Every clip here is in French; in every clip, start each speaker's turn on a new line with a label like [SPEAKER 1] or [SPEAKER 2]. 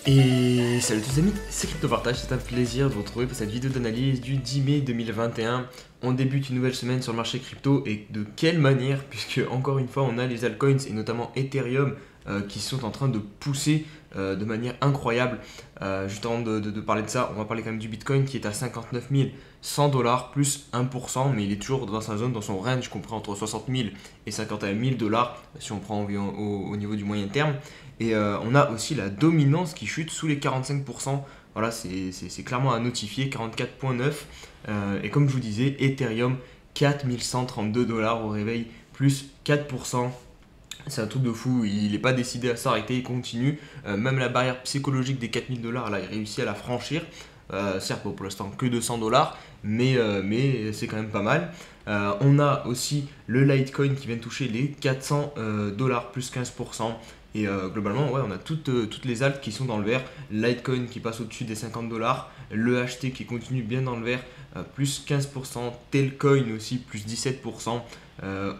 [SPEAKER 1] Et salut tous les amis, c'est CryptoPartage, c'est un plaisir de vous retrouver pour cette vidéo d'analyse du 10 mai 2021. On débute une nouvelle semaine sur le marché crypto et de quelle manière, puisque encore une fois on a les altcoins et notamment Ethereum qui sont en train de pousser de manière incroyable. Juste avant de parler de ça, on va parler quand même du Bitcoin qui est à 59 100 dollars plus 1%, mais il est toujours dans sa zone, dans son range compris entre 60 000 et 51 000 dollars si on prend au niveau du moyen terme. Et on a aussi la dominance qui chute sous les 45%. Voilà, c'est clairement à notifier, 44,9. Et comme je vous disais, Ethereum, 4132 dollars au réveil, plus 4%. C'est un truc de fou, il n'est pas décidé à s'arrêter, il continue. Même la barrière psychologique des 4000 dollars, là, il réussit à la franchir. Certes, bon, pour l'instant, que 200 dollars, mais c'est quand même pas mal. On a aussi le Litecoin qui vient de toucher les 400 dollars, plus 15%. Et globalement, ouais, on a toutes les alts qui sont dans le vert. Litecoin qui passe au-dessus des 50 dollars. Le HT qui continue bien dans le vert, plus 15%. Telcoin aussi, plus 17%.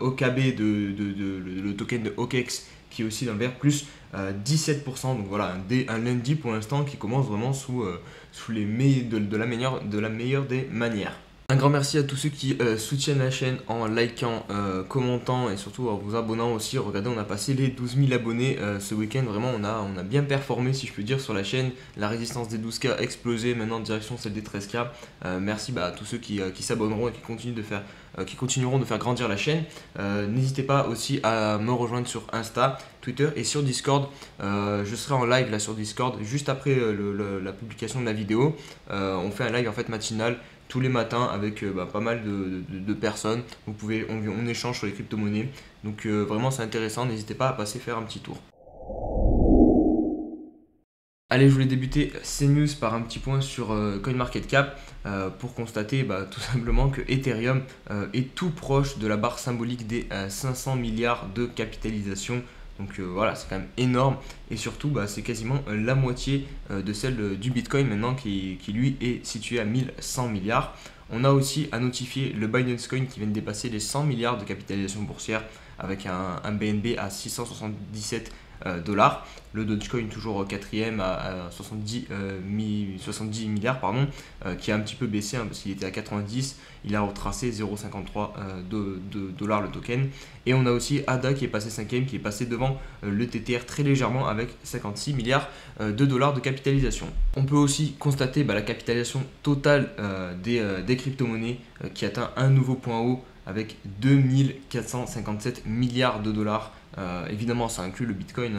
[SPEAKER 1] OKB, le token de OKEx qui est aussi dans le vert, plus 17%. Donc voilà, un lundi pour l'instant qui commence vraiment sous de la meilleure des manières. Un grand merci à tous ceux qui soutiennent la chaîne en likant, commentant et surtout en vous abonnant aussi. Regardez, on a passé les 12 000 abonnés ce week-end. Vraiment, on a bien performé, si je peux dire, sur la chaîne. La résistance des 12K a explosé, maintenant en direction celle des 13K. Merci à tous ceux qui s'abonneront et qui continueront de faire grandir la chaîne. N'hésitez pas aussi à me rejoindre sur Insta, Twitter et sur Discord. Je serai en live là sur Discord juste après la publication de la vidéo. On fait un live en fait matinal tous les matins avec pas mal de personnes. On échange sur les crypto-monnaies. Donc vraiment c'est intéressant, n'hésitez pas à passer faire un petit tour. Allez, je voulais débuter ces news par un petit point sur CoinMarketCap pour constater tout simplement que Ethereum est tout proche de la barre symbolique des 500 milliards de capitalisation. Donc voilà, c'est quand même énorme et surtout c'est quasiment la moitié de celle du Bitcoin maintenant qui lui est situé à 1100 milliards. On a aussi à notifier le Binance Coin qui vient de dépasser les 100 milliards de capitalisation boursière avec un BNB à 677 dollars. Le Dogecoin toujours quatrième à 70 milliards qui a un petit peu baissé parce qu'il était à 90. Il a retracé 0,53 dollars le token. Et on a aussi ADA qui est passé cinquième, qui est passé devant le TTR très légèrement avec 56 milliards de dollars de capitalisation. On peut aussi constater la capitalisation totale des crypto-monnaies qui atteint un nouveau point haut avec 2457 milliards de dollars. Évidemment, ça inclut le Bitcoin,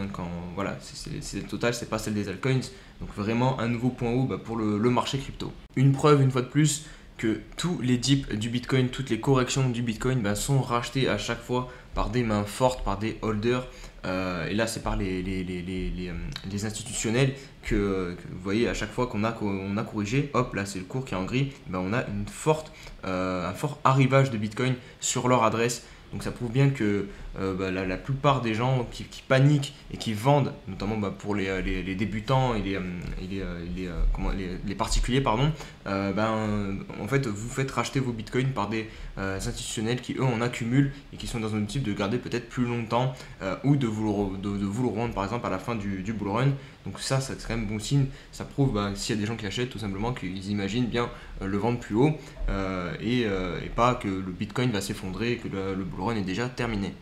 [SPEAKER 1] c'est le total, c'est pas celle des altcoins. Donc vraiment un nouveau point haut pour le marché crypto. Une preuve une fois de plus que tous les dips du Bitcoin, toutes les corrections du Bitcoin sont rachetées à chaque fois par des mains fortes, par des holders. Et là, c'est par les institutionnels que vous voyez à chaque fois qu'on a corrigé, hop, là c'est le cours qui est en gris, on a un fort arrivage de Bitcoin sur leur adresse. Donc ça prouve bien que la plupart des gens qui paniquent et qui vendent, notamment pour les débutants et les particuliers, en fait vous faites racheter vos bitcoins par des institutionnels qui eux en accumulent et qui sont dans un type de garder peut-être plus longtemps ou de vous le rendre par exemple à la fin du bull run. Donc ça c'est quand même bon signe, ça prouve s'il y a des gens qui achètent tout simplement qu'ils imaginent bien le vendre plus haut et pas que le bitcoin va s'effondrer et que le bull run est déjà terminé.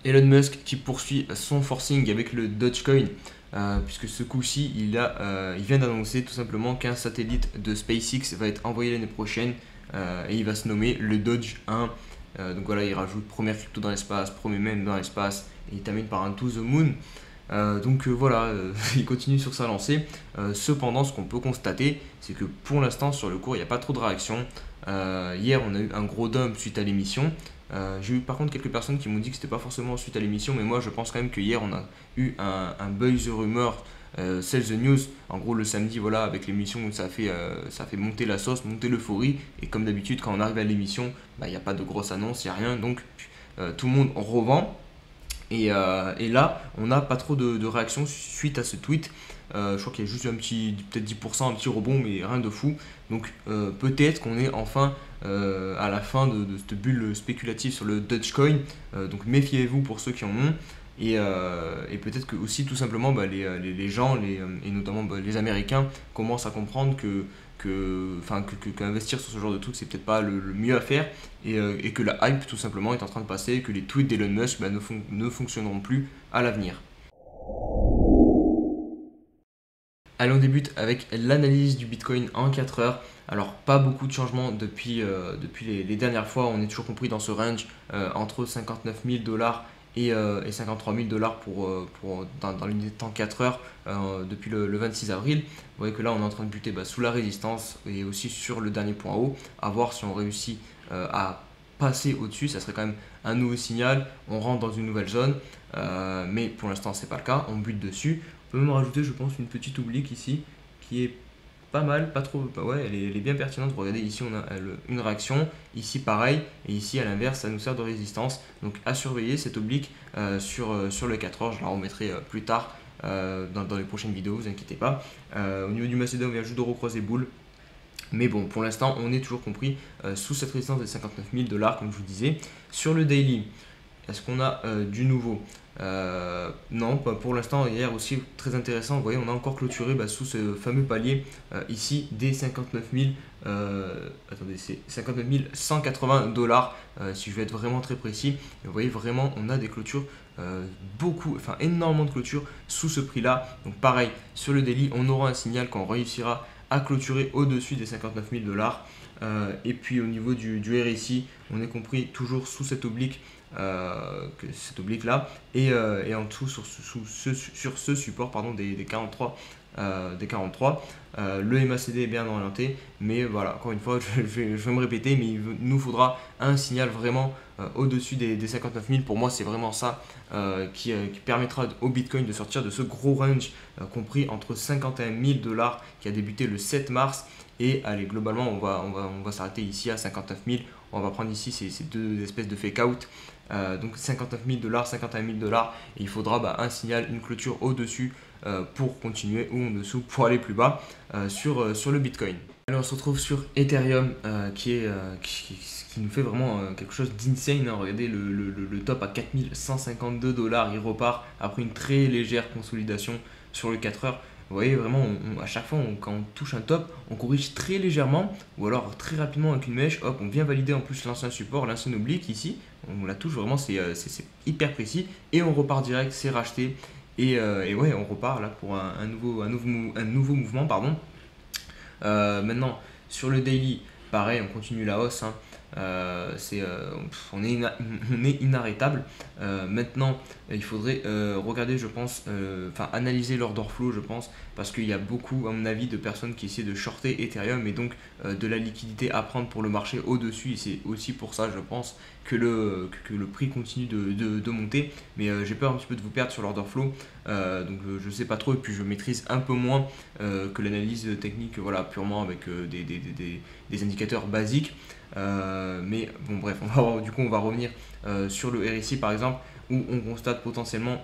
[SPEAKER 1] Elon Musk qui poursuit son forcing avec le Dogecoin puisque ce coup-ci il vient d'annoncer tout simplement qu'un satellite de SpaceX va être envoyé l'année prochaine et il va se nommer le Doge 1. Donc voilà, il rajoute première crypto dans l'espace, premier mème dans l'espace et il termine par un to the moon. Il continue sur sa lancée. Cependant, ce qu'on peut constater, c'est que pour l'instant, sur le cours, il n'y a pas trop de réaction. Hier, on a eu un gros dump suite à l'émission. J'ai eu par contre quelques personnes qui m'ont dit que c'était pas forcément suite à l'émission, mais moi je pense quand même que hier on a eu un buzz rumeur, sell the news. En gros, le samedi, avec l'émission, ça fait monter la sauce, monter l'euphorie. Et comme d'habitude, quand on arrive à l'émission, il n'y a pas de grosse annonce, il n'y a rien. Donc tout le monde revend. Et là, on n'a pas trop de réaction suite à ce tweet. Je crois qu'il y a juste peut-être 10%, un petit rebond, mais rien de fou. Donc peut-être qu'on est enfin à la fin de cette bulle spéculative sur le Dogecoin. Donc méfiez-vous pour ceux qui en ont. Et peut-être que aussi tout simplement les gens, et notamment les Américains, commencent à comprendre qu'investir sur ce genre de truc c'est peut-être pas le mieux à faire et que la hype tout simplement est en train de passer et que les tweets d'Elon Musk ne fonctionneront plus à l'avenir. Allez, on débute avec l'analyse du Bitcoin en 4 heures. Alors, pas beaucoup de changements depuis les dernières fois. On est toujours compris dans ce range entre 59 000 dollars et 53 000 dollars dans l'unité de temps 4 heures depuis le 26 avril. Vous voyez que là, on est en train de buter sous la résistance et aussi sur le dernier point haut. À voir si on réussit à passer au-dessus. Ça serait quand même un nouveau signal. On rentre dans une nouvelle zone. Mais pour l'instant, c'est pas le cas. On bute dessus. On peut même rajouter, je pense, une petite oblique ici qui est pas mal, pas trop, ouais, elle est bien pertinente. Regardez, ici on a une réaction, ici pareil, et ici à l'inverse, ça nous sert de résistance. Donc à surveiller cette oblique sur le 4 heures, je la remettrai plus tard dans les prochaines vidéos, vous inquiétez pas. Au niveau du Macédon, on vient juste de recroiser boule. Mais bon, pour l'instant, on est toujours compris sous cette résistance des 59 000 dollars, comme je vous disais. Sur le daily, est-ce qu'on a du nouveau? Non, pas pour l'instant. Hier aussi, très intéressant. Vous voyez, on a encore clôturé sous ce fameux palier ici des 59 000. Attendez, c'est 59 180 dollars si je veux être vraiment très précis. Et vous voyez, vraiment, on a des clôtures, énormément de clôtures sous ce prix-là. Donc, pareil, sur le daily, on aura un signal quand on réussira à clôturer au-dessus des 59 000 dollars. Et puis, au niveau du RSI, on est compris toujours sous cette oblique. Cette oblique là et en dessous sur ce support des 43 le MACD est bien orienté, mais voilà, encore une fois je vais me répéter, mais il nous faudra un signal vraiment au-dessus des 59 000. Pour moi c'est vraiment ça qui permettra au Bitcoin de sortir de ce gros range compris entre 51 000 dollars qui a débuté le 7 mars et allez, globalement on va s'arrêter ici à 59 000. On va prendre ici ces deux espèces de fake out. Donc 59 000 dollars, 51 000 dollars, et il faudra un signal, une clôture au-dessus pour continuer ou en dessous pour aller plus bas sur le Bitcoin. Alors on se retrouve sur Ethereum qui nous fait vraiment quelque chose d'insane. Hein. Regardez le top à 4152 dollars, il repart après une très légère consolidation sur le 4 heures. Vous voyez vraiment, à chaque fois, quand on touche un top, on corrige très légèrement ou alors très rapidement avec une mèche. Hop, on vient valider en plus l'ancien support, l'ancien oblique ici. On la touche vraiment, c'est hyper précis. Et on repart direct, c'est racheté. Et ouais, on repart là pour un nouveau mouvement. Pardon. Maintenant, sur le daily, pareil, on continue la hausse. Hein. On est inarrêtable. Maintenant, il faudrait regarder, je pense, analyser l'order flow, je pense, parce qu'il y a beaucoup, à mon avis, de personnes qui essaient de shorter Ethereum et donc de la liquidité à prendre pour le marché au-dessus. Et c'est aussi pour ça, je pense, que le prix continue de monter. Mais j'ai peur un petit peu de vous perdre sur l'order flow. Donc je sais pas trop et puis je maîtrise un peu moins que l'analyse technique, voilà, purement avec des indicateurs basiques. Mais bon bref, on va revenir sur le RSI par exemple où on constate potentiellement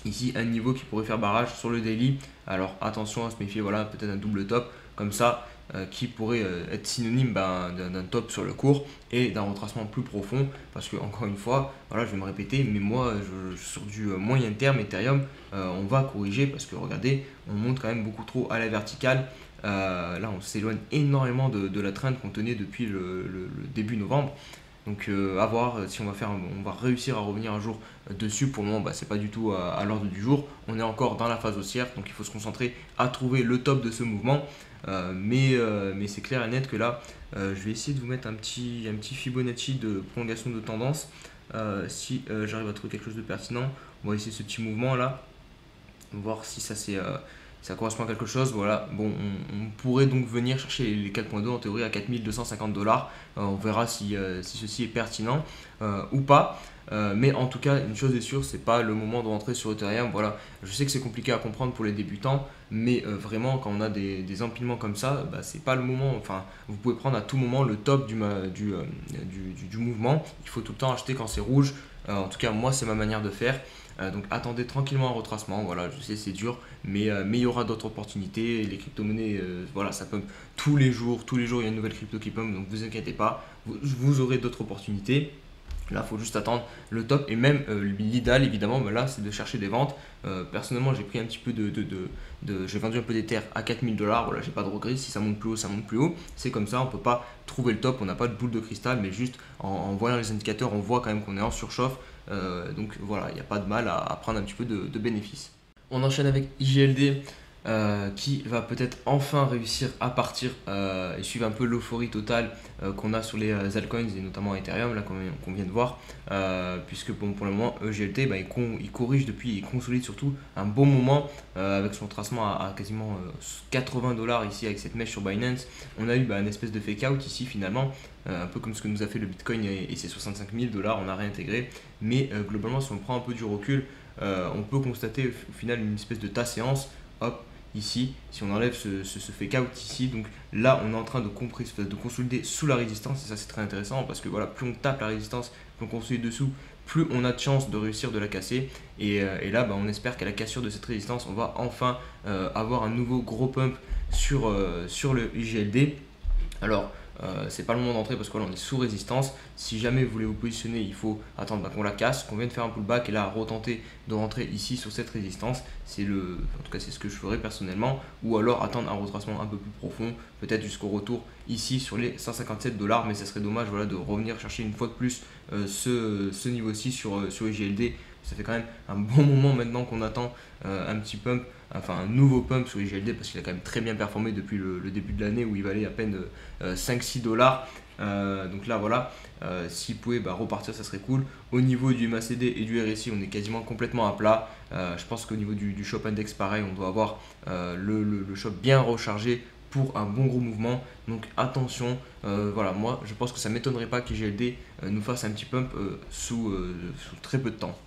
[SPEAKER 1] ici un niveau qui pourrait faire barrage sur le daily. Alors attention à se méfier, voilà, peut-être un double top comme ça qui pourrait être synonyme d'un top sur le court et d'un retracement plus profond, parce que encore une fois, voilà, je vais me répéter, mais moi sur du moyen terme Ethereum on va corriger parce que regardez, on monte quand même beaucoup trop à la verticale. Là on s'éloigne énormément de la trend qu'on tenait depuis le début novembre. Donc à voir si on va réussir à revenir un jour dessus. Pour le moment, c'est pas du tout à l'ordre du jour. On est encore dans la phase haussière, donc il faut se concentrer à trouver le top de ce mouvement. Mais c'est clair et net que là, je vais essayer de vous mettre un petit Fibonacci de prolongation de tendance. Si j'arrive à trouver quelque chose de pertinent, on va essayer ce petit mouvement là, voir si ça correspond à quelque chose. Voilà, bon, on pourrait donc venir chercher les 4.2 en théorie à 4250 dollars. On verra si ceci est pertinent ou pas. Mais en tout cas, une chose est sûre, c'est pas le moment de rentrer sur Ethereum. Voilà, je sais que c'est compliqué à comprendre pour les débutants, mais vraiment, quand on a des empilements comme ça, c'est pas le moment. Enfin, vous pouvez prendre à tout moment le top du mouvement. Il faut tout le temps acheter quand c'est rouge. En tout cas, moi, c'est ma manière de faire. Donc attendez tranquillement un retracement, voilà, je sais c'est dur, mais il y aura d'autres opportunités. Les crypto-monnaies, voilà, ça pump tous les jours il y a une nouvelle crypto qui pump, donc vous inquiétez pas, vous aurez d'autres opportunités. Là, il faut juste attendre le top. Et même l'idéal, évidemment, là, c'est de chercher des ventes. Personnellement, j'ai pris un petit peu j'ai vendu un peu des terres à 4000 $. Voilà, j'ai pas de regrets. Si ça monte plus haut, ça monte plus haut. C'est comme ça, on peut pas trouver le top. On n'a pas de boule de cristal, mais juste en voyant les indicateurs, on voit quand même qu'on est en surchauffe. Donc voilà, il n'y a pas de mal à prendre un petit peu de bénéfices. On enchaîne avec IGLD. Qui va peut-être enfin réussir à partir et suivre un peu l'euphorie totale qu'on a sur les altcoins et notamment Ethereum là qu'on vient de voir, puisque bon, pour le moment EGLT il corrige depuis, il consolide surtout un bon moment avec son tracement à quasiment 80 $ ici avec cette mèche sur Binance. On a eu une espèce de fake out ici finalement, un peu comme ce que nous a fait le Bitcoin et ses 65 000 $, on a réintégré, mais globalement si on prend un peu du recul, on peut constater au final une espèce de tas-séance. Hop, ici, si on enlève ce fake out ici, donc là on est en train de consolider sous la résistance, et ça c'est très intéressant parce que voilà, plus on tape la résistance, plus on consolide dessous, plus on a de chance de réussir de la casser, et là on espère qu'à la cassure de cette résistance on va enfin avoir un nouveau gros pump sur le IGLD. Alors c'est pas le moment d'entrer parce que là on est sous résistance. Si jamais vous voulez vous positionner, il faut attendre qu'on la casse, qu'on vienne faire un pullback et là retenter de rentrer ici sur cette résistance. En tout cas c'est ce que je ferais personnellement, ou alors attendre un retracement un peu plus profond, peut-être jusqu'au retour ici sur les 157 $, mais ça serait dommage voilà, de revenir chercher une fois de plus ce niveau-ci sur IGLD. Ça fait quand même un bon moment maintenant qu'on attend un petit pump, enfin un nouveau pump sur IGLD parce qu'il a quand même très bien performé depuis le début de l'année où il valait à peine 5-6 $. Donc là voilà, s'il pouvait repartir, ça serait cool. Au niveau du MACD et du RSI, on est quasiment complètement à plat. Je pense qu'au niveau du Shop Index, pareil, on doit avoir le shop bien rechargé pour un bon gros mouvement. Donc attention, voilà, moi je pense que ça ne m'étonnerait pas qu'IGLD nous fasse un petit pump sous très peu de temps.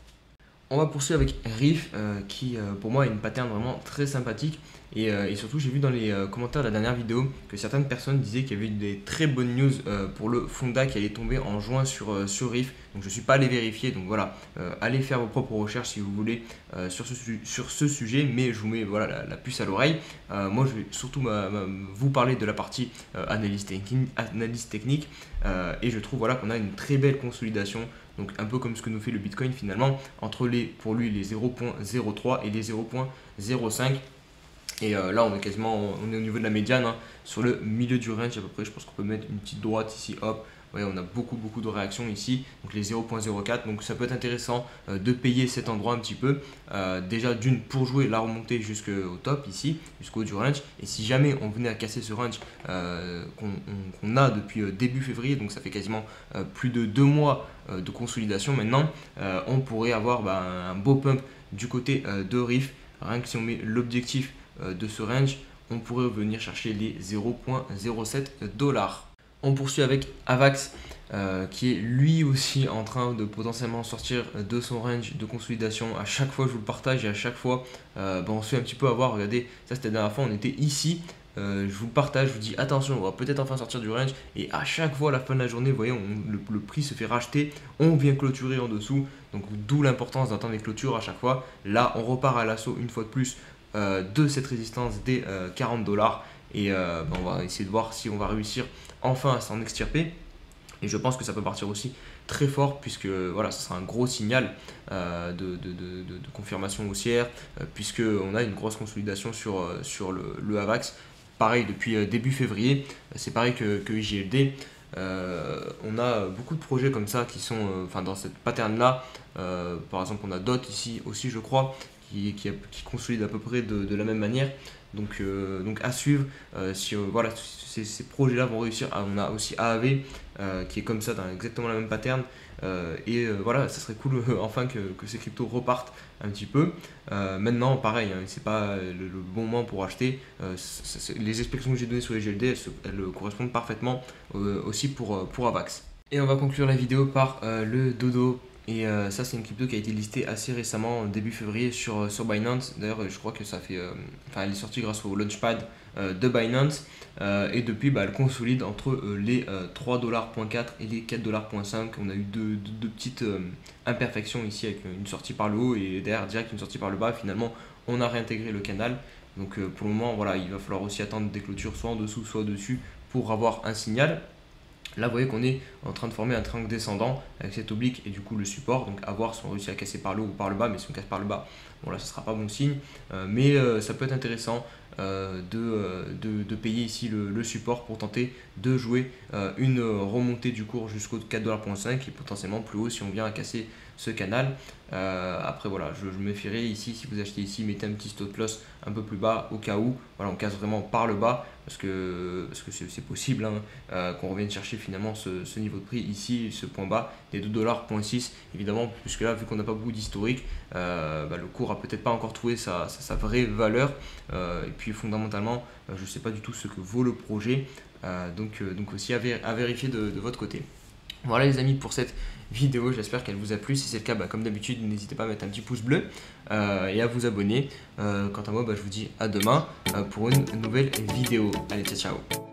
[SPEAKER 1] On va poursuivre avec Riff qui pour moi a une pattern vraiment très sympathique et surtout j'ai vu dans les commentaires de la dernière vidéo que certaines personnes disaient qu'il y avait eu des très bonnes news pour le Fonda qui allait tomber en juin sur Riff. Donc je ne suis pas allé vérifier, donc voilà, allez faire vos propres recherches si vous voulez sur ce sujet, mais je vous mets voilà, la puce à l'oreille. Moi je vais surtout vous parler de la partie analyse technique et je trouve voilà, qu'on a une très belle consolidation. Donc un peu comme ce que nous fait le Bitcoin finalement, entre pour lui les 0.03 et les 0.05. Et là on est au niveau de la médiane, hein, sur le milieu du range à peu près. Je pense qu'on peut mettre une petite droite ici, hop. Ouais, on a beaucoup de réactions ici, donc les 0.04, donc ça peut être intéressant de payer cet endroit un petit peu, déjà d'une pour jouer la remontée jusqu'au top ici, jusqu'au haut du range, et si jamais on venait à casser ce range qu'on a depuis début février, donc ça fait quasiment plus de 2 mois de consolidation maintenant, on pourrait avoir un beau pump du côté de Riff. Rien que si on met l'objectif de ce range, on pourrait venir chercher les 0.07 $. On poursuit avec Avax qui est lui aussi en train de potentiellement sortir de son range de consolidation. À chaque fois je vous le partage et à chaque fois on se fait un petit peu avoir. Regardez, ça c'était la dernière fois, on était ici. Je vous le partage, je vous dis attention, on va peut-être enfin sortir du range. Et à chaque fois à la fin de la journée, vous voyez, le prix se fait racheter. On vient clôturer en dessous. Donc d'où l'importance d'attendre les clôtures à chaque fois. Là on repart à l'assaut une fois de plus de cette résistance des 40 $. Et on va essayer de voir si on va réussir enfin à s'en extirper. Et je pense que ça peut partir aussi très fort puisque voilà, ça sera un gros signal de confirmation haussière puisque on a une grosse consolidation sur le AVAX. Pareil depuis début février, c'est pareil que IGLD. On a beaucoup de projets comme ça qui sont dans cette pattern là. Par exemple on a DOT ici aussi je crois qui consolide à peu près de la même manière. Donc à suivre, si voilà, ces projets-là vont réussir. On a aussi AAV qui est comme ça, dans exactement la même pattern. Voilà, ça serait cool enfin que ces cryptos repartent un petit peu. Maintenant, pareil, hein, c'est pas le bon moment pour acheter. Les explications que j'ai données sur les GLD, elles correspondent parfaitement aussi pour Avax. Et on va conclure la vidéo par le Dodo. Et ça c'est une crypto qui a été listée assez récemment, début février sur Binance. D'ailleurs je crois que ça fait, elle est sortie grâce au launchpad de Binance. Et depuis elle consolide entre les 3,4$ et les 4,5$. On a eu deux petites imperfections ici avec une sortie par le haut et derrière direct une sortie par le bas. Finalement on a réintégré le canal. Donc pour le moment voilà, il va falloir aussi attendre des clôtures soit en dessous soit au-dessus pour avoir un signal. Là, vous voyez qu'on est en train de former un triangle descendant avec cette oblique et du coup le support. Donc à voir si on réussit à casser par le haut ou par le bas, mais si on casse par le bas, bon là ce ne sera pas bon signe. Mais ça peut être intéressant de payer ici le support pour tenter de jouer une remontée du cours jusqu'au 4,5$ et potentiellement plus haut si on vient à casser ce canal. Après voilà, je me méfierai ici, si vous achetez ici, mettez un petit stop loss un peu plus bas au cas où voilà, on casse vraiment par le bas parce que c'est possible hein, qu'on revienne chercher finalement ce niveau de prix ici, ce point bas des 2,6$, évidemment, puisque là vu qu'on n'a pas beaucoup d'historique, le cours a peut-être pas encore trouvé sa vraie valeur et puis fondamentalement je ne sais pas du tout ce que vaut le projet, donc aussi à vérifier de votre côté. Voilà les amis pour cette vidéo, j'espère qu'elle vous a plu. Si c'est le cas, comme d'habitude, n'hésitez pas à mettre un petit pouce bleu et à vous abonner. Quant à moi, je vous dis à demain pour une nouvelle vidéo. Allez, ciao ciao.